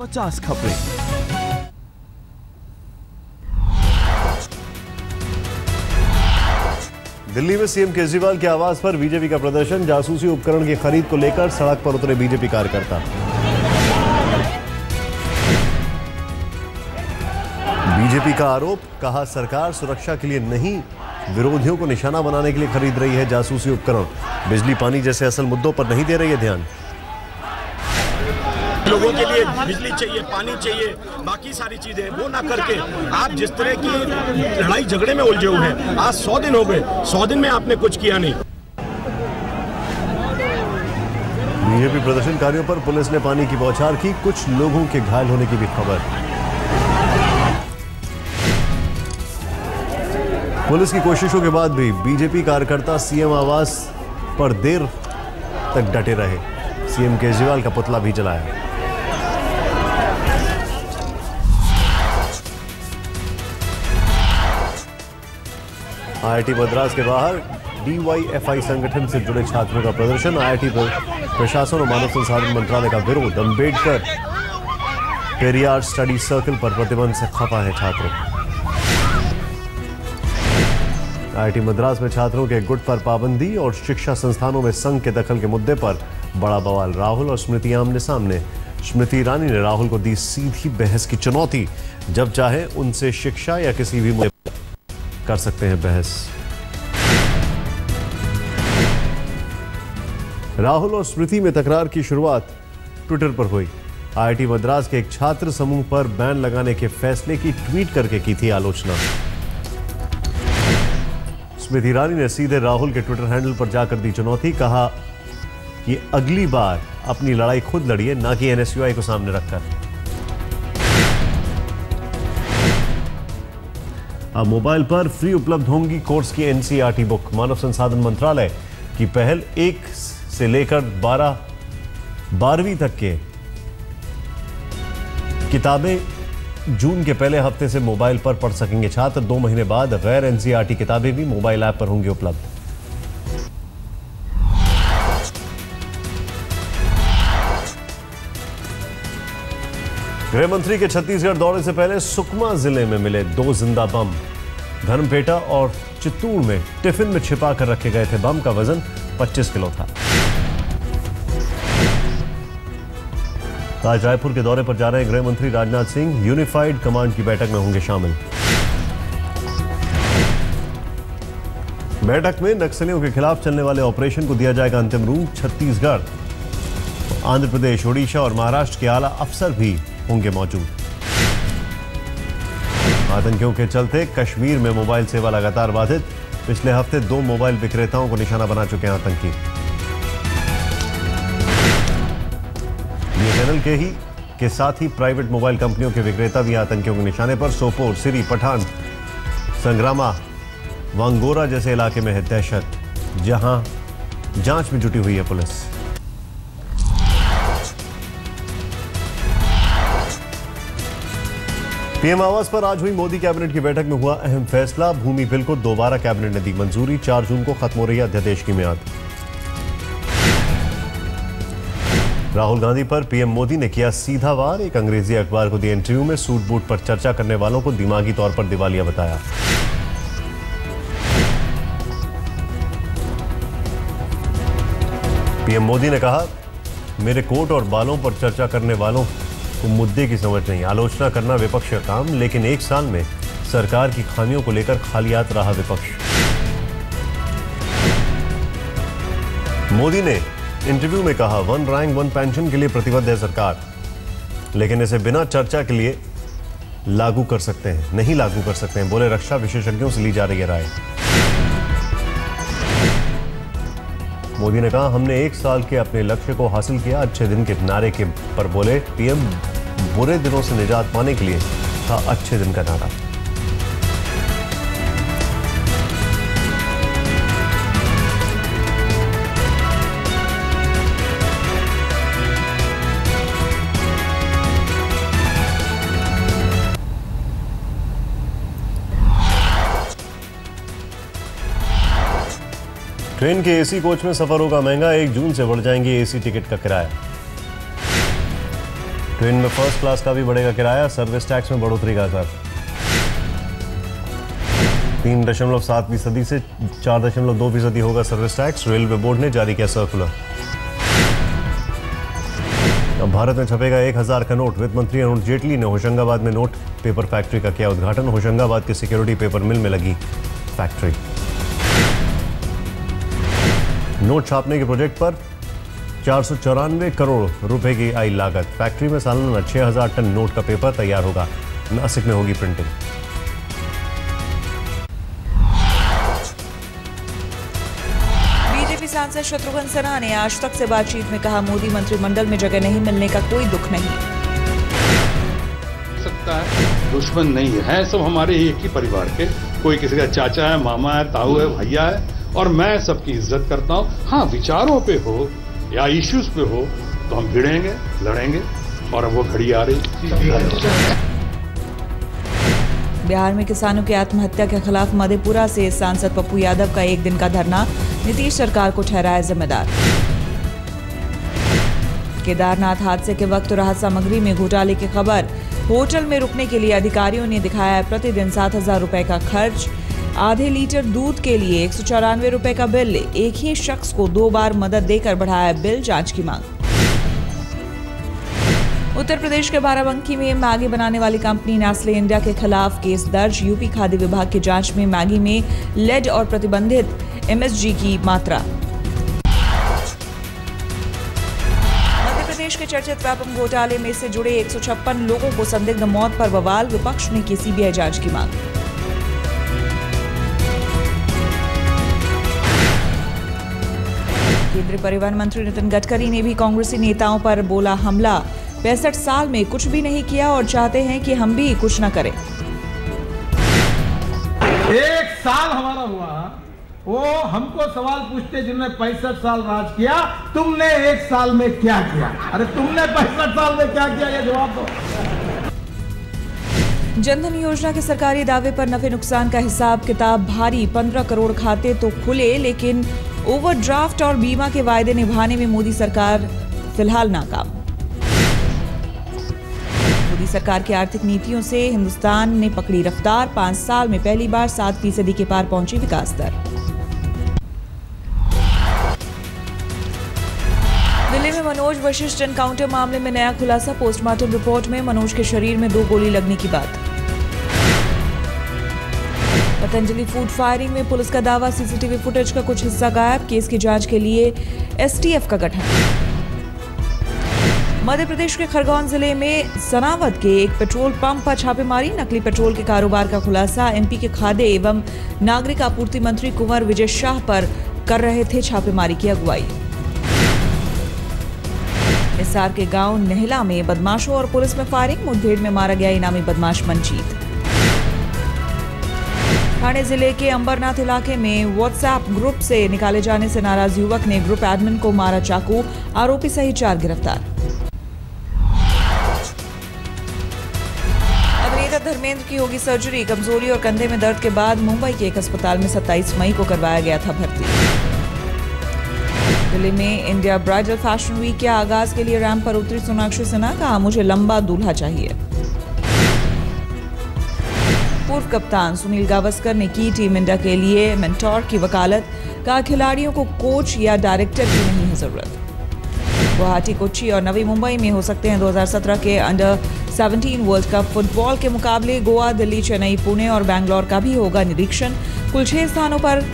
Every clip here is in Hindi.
50 खबरें। दिल्ली में सीएम केजरीवाल के आवास पर बीजेपी का प्रदर्शन, जासूसी उपकरण की खरीद को लेकर सड़क पर उतरे बीजेपी कार्यकर्ता। बीजेपी का आरोप, कहा सरकार सुरक्षा के लिए नहीं विरोधियों को निशाना बनाने के लिए खरीद रही है जासूसी उपकरण। बिजली पानी जैसे असल मुद्दों पर नहीं दे रही है ध्यान। लोगों के लिए बिजली चाहिए, पानी चाहिए, बाकी सारी चीजें वो ना करके आप जिस तरह की लड़ाई झगड़े में उलझे हुए हैं। आज 100 दिन हो गए, 100 दिन में आपने कुछ किया नहीं। बीजेपी प्रदर्शनकारियों पर पुलिस ने पानी की बौछार की, कुछ लोगों के घायल होने की भी खबर। पुलिस की कोशिशों के बाद भी बीजेपी कार्यकर्ता सीएम आवास पर देर तक डटे रहे। सीएम केजरीवाल का पुतला भी जलाया। आईआईटी मद्रास के बाहर डीवाईएफआई संगठन से जुड़े छात्रों का प्रदर्शन, आईआईटी प्रशासन और मानव संसाधन मंत्रालय का विरोध। अंबेडकर पेरियार स्टडी सर्कल पर प्रतिबंध से खफा है छात्र। आईआईटी मद्रास में छात्रों के गुट पर पाबंदी और शिक्षा संस्थानों में संघ के दखल के मुद्दे पर बड़ा बवाल। राहुल और स्मृति आमने सामने। स्मृति ईरानी ने राहुल को दी सीधी बहस की चुनौती, जब चाहे उनसे शिक्षा या किसी भी मुद्दे पर कर सकते हैं बहस। राहुल और स्मृति में तकरार की शुरुआत ट्विटर पर हुई। आईआईटी मद्रास के एक छात्र समूह पर बैन लगाने के फैसले की ट्वीट करके की थी आलोचना। स्मृति ईरानी ने सीधे राहुल के ट्विटर हैंडल पर जाकर दी चुनौती, कहा कि अगली बार अपनी लड़ाई खुद लड़िए, ना कि एनएसयूआई को सामने रखकर। अब मोबाइल पर फ्री उपलब्ध होंगी कोर्स की एनसीईआरटी बुक। मानव संसाधन मंत्रालय की पहल 1 से लेकर 12वीं तक के किताबें जून के पहले हफ्ते से मोबाइल पर पढ़ सकेंगे छात्र। 2 महीने बाद गैर एनसीईआरटी किताबें भी मोबाइल ऐप पर होंगी उपलब्ध। गृह मंत्री के छत्तीसगढ़ दौरे से पहले सुकमा जिले में मिले 2 जिंदा बम। धर्मपेटा और चित्तूर में टिफिन में छिपा कर रखे गए थे बम का वजन 25 किलो था। आज रायपुर के दौरे पर जा रहे गृह मंत्री राजनाथ सिंह यूनिफाइड कमांड की बैठक में होंगे शामिल। बैठक में नक्सलियों के खिलाफ चलने वाले ऑपरेशन को दिया जाएगा अंतिम रूप। छत्तीसगढ़, आंध्र प्रदेश, ओडिशा और महाराष्ट्र के आला अफसर भी होंगे मौजूद। आतंकियों के चलते कश्मीर में मोबाइल सेवा लगातार बाधित। पिछले हफ्ते 2 मोबाइल विक्रेताओं को निशाना बना चुके हैं आतंकी। बीएसएनएल के साथ ही प्राइवेट मोबाइल कंपनियों के विक्रेता भी आतंकियों के निशाने पर। सोपोर, सिरी, पठान, संग्रामा, वांगोरा जैसे इलाके में है दहशत, जहां जांच में जुटी हुई है पुलिस। पीएम आवास पर आज हुई मोदी कैबिनेट की बैठक में हुआ अहम फैसला। भूमि बिल को दोबारा कैबिनेट ने दी मंजूरी। 4 जून को खत्म हो रही है अध्यादेश की मियाद। राहुल गांधी पर पीएम मोदी ने किया सीधा वार। एक अंग्रेजी अखबार को दिए इंटरव्यू में सूट बूट पर चर्चा करने वालों को दिमागी तौर पर दिवालिया बताया। पीएम मोदी ने कहा, मेरे कोट और बालों पर चर्चा करने वालों को मुद्दे की समझ नहीं। आलोचना करना विपक्ष का काम, लेकिन 1 साल में सरकार की खामियों को लेकर खालियात रहा विपक्ष। मोदी ने इंटरव्यू में कहा, 1 रैंक 1 पेंशन के लिए प्रतिबद्ध है सरकार, लेकिन इसे बिना चर्चा के लिए नहीं लागू कर सकते हैं। बोले, रक्षा विशेषज्ञों से ली जा रही है राय। मोदी ने कहा, हमने 1 साल के अपने लक्ष्य को हासिल किया। अच्छे दिन के नारे के पर बोले पीएम, बुरे दिनों से निजात पाने के लिए था अच्छे दिन का नारा। ट्रेन के एसी कोच में सफर होगा महंगा। 1 जून से बढ़ जाएंगे एसी टिकट का किराया। ट्रेन में फर्स्ट क्लास का भी बढ़ेगा किराया, सर्विस टैक्स में बढ़ोतरी का असर। 3.7% से 4.2% होगा सर्विस टैक्स, रेलवे बोर्ड ने जारी किया सर्कुलर। अब भारत में छपेगा 1000 का नोट, वित्त मंत्री अरुण जेटली ने होशंगाबाद में नोट पेपर फैक्ट्री का किया उद्घाटन। होशंगाबाद के सिक्योरिटी पेपर मिल में लगी फैक्ट्री। नोट छापने के प्रोजेक्ट पर 494 करोड़ रुपए की आई लागत। फैक्ट्री में सालाना 6000 टन नोट का पेपर तैयार होगा। नासिक में होगी प्रिंटिंग। बीजेपी सांसद शत्रुघ्न सिन्हा ने आज तक से बातचीत में कहा, मोदी मंत्रिमंडल में जगह नहीं मिलने का कोई दुख नहीं। सकता है दुश्मन नहीं है, सब हमारे एक ही परिवार के, कोई किसी का चाचा है, मामा है, ताऊ है, भैया है, और मैं सबकी इज्जत करता हूँ। हाँ, विचारों पे हो या इश्यूज पे हो तो हम भिड़ेंगे, लड़ेंगे, और वो घड़ी आ रही। बिहार में किसानों की आत्महत्या के खिलाफ मधेपुरा से सांसद पप्पू यादव का 1 दिन का धरना, नीतीश सरकार को ठहराया जिम्मेदार। केदारनाथ हादसे के वक्त राहत सामग्री में घोटाले की खबर, होटल में रुकने के लिए अधिकारियों ने दिखाया प्रतिदिन 7,000 रुपए का खर्च। आधे लीटर दूध के लिए 194 रुपए का बिल, एक ही शख्स को 2 बार मदद देकर बढ़ाया बिल, जांच की मांग। उत्तर प्रदेश के बाराबंकी में मैगी बनाने वाली कंपनी नेस्ले इंडिया के खिलाफ केस दर्ज। यूपी खाद्य विभाग की जांच में मैगी में लेड और प्रतिबंधित MSG की मात्रा। मध्य प्रदेश के चर्चित व्यापम घोटाले में से जुड़े 156 लोगों को संदिग्ध मौत पर बवाल, विपक्ष ने की CBI जांच की मांग। केंद्रीय परिवहन मंत्री नितिन गडकरी ने भी कांग्रेसी नेताओं पर बोला हमला, 65 साल में कुछ भी नहीं किया और चाहते हैं कि हम भी कुछ न करें। 1 साल हमारा हुआ, वो हमको सवाल पूछते जिन्होंने 65 साल राज किया, तुमने 1 साल में क्या किया? अरे तुमने 65 साल में क्या किया, ये जवाब दो। जनधन योजना के सरकारी दावे पर नफे नुकसान का हिसाब किताब भारी, 15 करोड़ खाते तो खुले, लेकिन ओवरड्राफ्ट और बीमा के वायदे निभाने में मोदी सरकार फिलहाल नाकाम। मोदी सरकार की आर्थिक नीतियों से हिंदुस्तान ने पकड़ी रफ्तार, 5 साल में पहली बार 7% के पार पहुंची विकास दर। दिल्ली में मनोज वशिष्ठ एनकाउंटर मामले में नया खुलासा, पोस्टमार्टम रिपोर्ट में मनोज के शरीर में 2 गोली लगने की बात। पतंजलि फूड फायरिंग में पुलिस का दावा, CCTV फुटेज का कुछ हिस्सा गायब, केस की जांच के लिए STF का गठन। मध्य प्रदेश के खरगोन जिले में सनावद के एक पेट्रोल पंप पर छापेमारी, नकली पेट्रोल के कारोबार का खुलासा। MP के खाद्य एवं नागरिक आपूर्ति मंत्री कुंवर विजय शाह पर कर रहे थे छापेमारी की अगुवाई। हिसार के गांव नेहला में बदमाशों और पुलिस में फायरिंग, मुठभेड़ में मारा गया इनामी बदमाश मंजीत। ठाणे जिले के अंबरनाथ इलाके में व्हाट्सएप ग्रुप से निकाले जाने से नाराज युवक ने ग्रुप एडमिन को मारा चाकू, आरोपी सहित 4 गिरफ्तार। अभिनेता धर्मेंद्र की होगी सर्जरी, कमजोरी और कंधे में दर्द के बाद मुंबई के एक अस्पताल में 27 मई को करवाया गया था भर्ती। दिल्ली में इंडिया ब्राइडल फैशन वीक के आगाज के लिए रैंप पर उतरी सोनाक्षी सिन्हा, कहा मुझे लंबा दूल्हा चाहिए। पूर्व कप्तान सुनील गावस्कर ने की टीम इंडिया के लिए मेंटोर की वकालत, कहा खिलाड़ियों को कोच या डायरेक्टर की नहीं है जरूरत। गुवाहाटी, कोच्चि और नवी मुंबई में हो सकते हैं 2017 के अंडर 17 वर्ल्ड कप फुटबॉल के मुकाबले। गोवा, दिल्ली, चेन्नई, पुणे और बैंगलोर का भी होगा निरीक्षण। कुल 6 स्थानों पर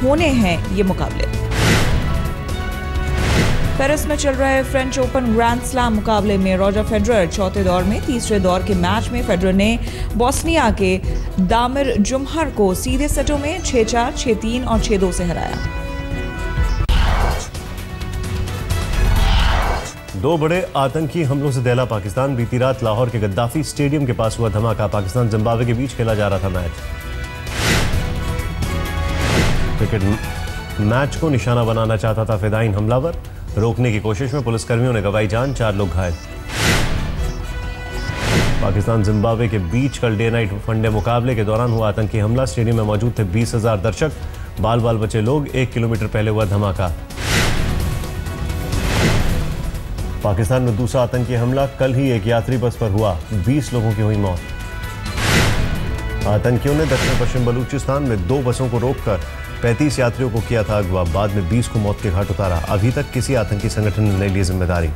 होने हैं ये मुकाबले। पेरिस में चल रहे फ्रेंच ओपन ग्रैंड स्लैम मुकाबले में रॉजर फेडरर चौथे दौर में, तीसरे दौर के मैच में फेडरर ने बोस्निया के दामिर जुमहर को सीधे सेटों में 6-4, 6-3 और 6-2 से हराया। 2 बड़े आतंकी हमलों से दहला पाकिस्तान, बीती रात लाहौर के गद्दाफी स्टेडियम के पास हुआ धमाका, पाकिस्तान जिम्बाब्वे के बीच खेला जा रहा था मैच। क्रिकेट मैच को निशाना बनाना चाहता था फिदाइन हमलावर, रोकने की कोशिश में पुलिसकर्मियों ने गंवाई जान, 4 लोग घायल। पाकिस्तान जिम्बाब्वे के बीच कल डे नाइट वनडे मुकाबले के दौरान हुआ आतंकी हमला, स्टेडियम में मौजूद थे 20,000 दर्शक, बाल बचे लोग, 1 किलोमीटर पहले हुआ धमाका। पाकिस्तान में दूसरा आतंकी हमला, कल ही एक यात्री बस पर हुआ, 20 लोगों की हुई मौत। आतंकियों ने दक्षिण पश्चिम बलूचिस्तान में 2 बसों को रोककर 35 यात्रियों को किया था अगवा, बाद में 20 को मौत के घाट उतारा। अभी तक किसी आतंकी संगठन ने नहीं ली जिम्मेदारी।